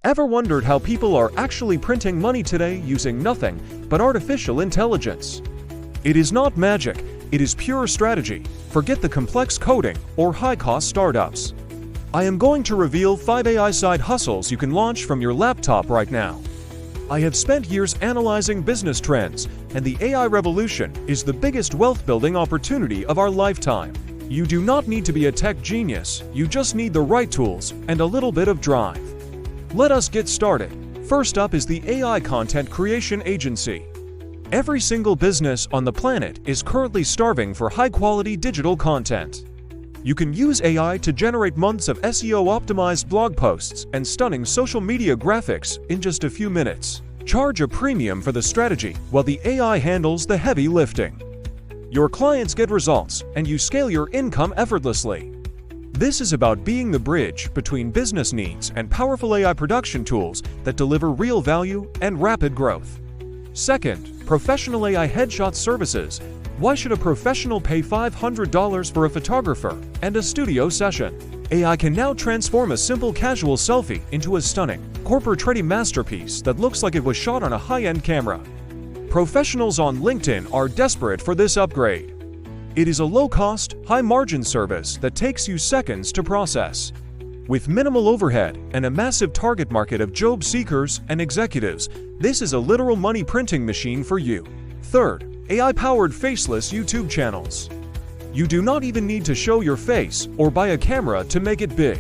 Ever wondered how people are actually printing money today using nothing but artificial intelligence? It is not magic, it is pure strategy. Forget the complex coding or high-cost startups. I am going to reveal 5 AI side hustles you can launch from your laptop right now. I have spent years analyzing business trends, and the AI revolution is the biggest wealth-building opportunity of our lifetime. You do not need to be a tech genius, you just need the right tools and a little bit of drive. Let us get started. First up is the AI Content Creation Agency. Every single business on the planet is currently starving for high-quality digital content. You can use AI to generate months of SEO-optimized blog posts and stunning social media graphics in just a few minutes. Charge a premium for the strategy while the AI handles the heavy lifting. Your clients get results, and you scale your income effortlessly. This is about being the bridge between business needs and powerful AI production tools that deliver real value and rapid growth. Second, professional AI headshot services. Why should a professional pay $500 for a photographer and a studio session? AI can now transform a simple casual selfie into a stunning, corporate-ready masterpiece that looks like it was shot on a high-end camera. Professionals on LinkedIn are desperate for this upgrade. It is a low-cost, high-margin service that takes you seconds to process. With minimal overhead and a massive target market of job seekers and executives, this is a literal money printing machine for you. Third, AI-powered faceless YouTube channels. You do not even need to show your face or buy a camera to make it big.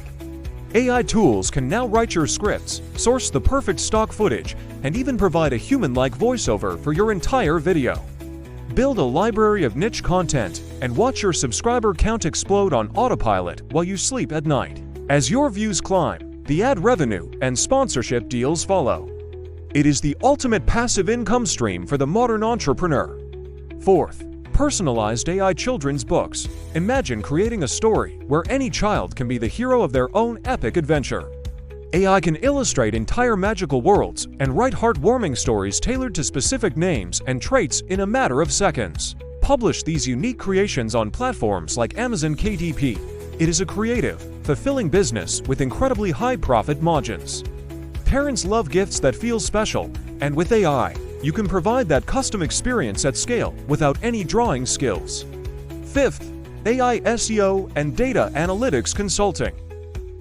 AI tools can now write your scripts, source the perfect stock footage, and even provide a human-like voiceover for your entire video. Build a library of niche content and watch your subscriber count explode on autopilot while you sleep at night. As your views climb, the ad revenue and sponsorship deals follow. It is the ultimate passive income stream for the modern entrepreneur. Fourth, personalized AI children's books. Imagine creating a story where any child can be the hero of their own epic adventure. AI can illustrate entire magical worlds and write heartwarming stories tailored to specific names and traits in a matter of seconds. Publish these unique creations on platforms like Amazon KDP. It is a creative, fulfilling business with incredibly high profit margins. Parents love gifts that feel special, and with AI, you can provide that custom experience at scale without any drawing skills. Fifth, AI SEO and data analytics consulting.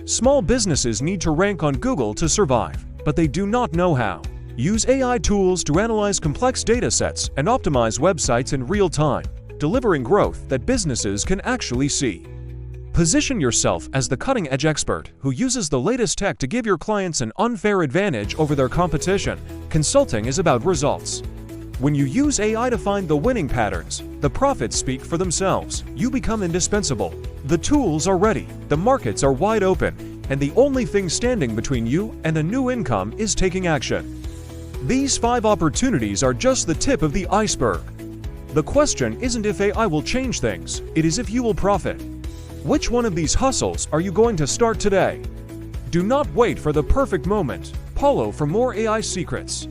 Small businesses need to rank on Google to survive, but they do not know how. Use AI tools to analyze complex data sets and optimize websites in real time, delivering growth that businesses can actually see. Position yourself as the cutting-edge expert who uses the latest tech to give your clients an unfair advantage over their competition. Consulting is about results. When you use AI to find the winning patterns, the profits speak for themselves. You become indispensable. The tools are ready, the markets are wide open, and the only thing standing between you and a new income is taking action. These 5 opportunities are just the tip of the iceberg. The question isn't if AI will change things, it is if you will profit. Which one of these hustles are you going to start today? Do not wait for the perfect moment. Follow for more AI secrets.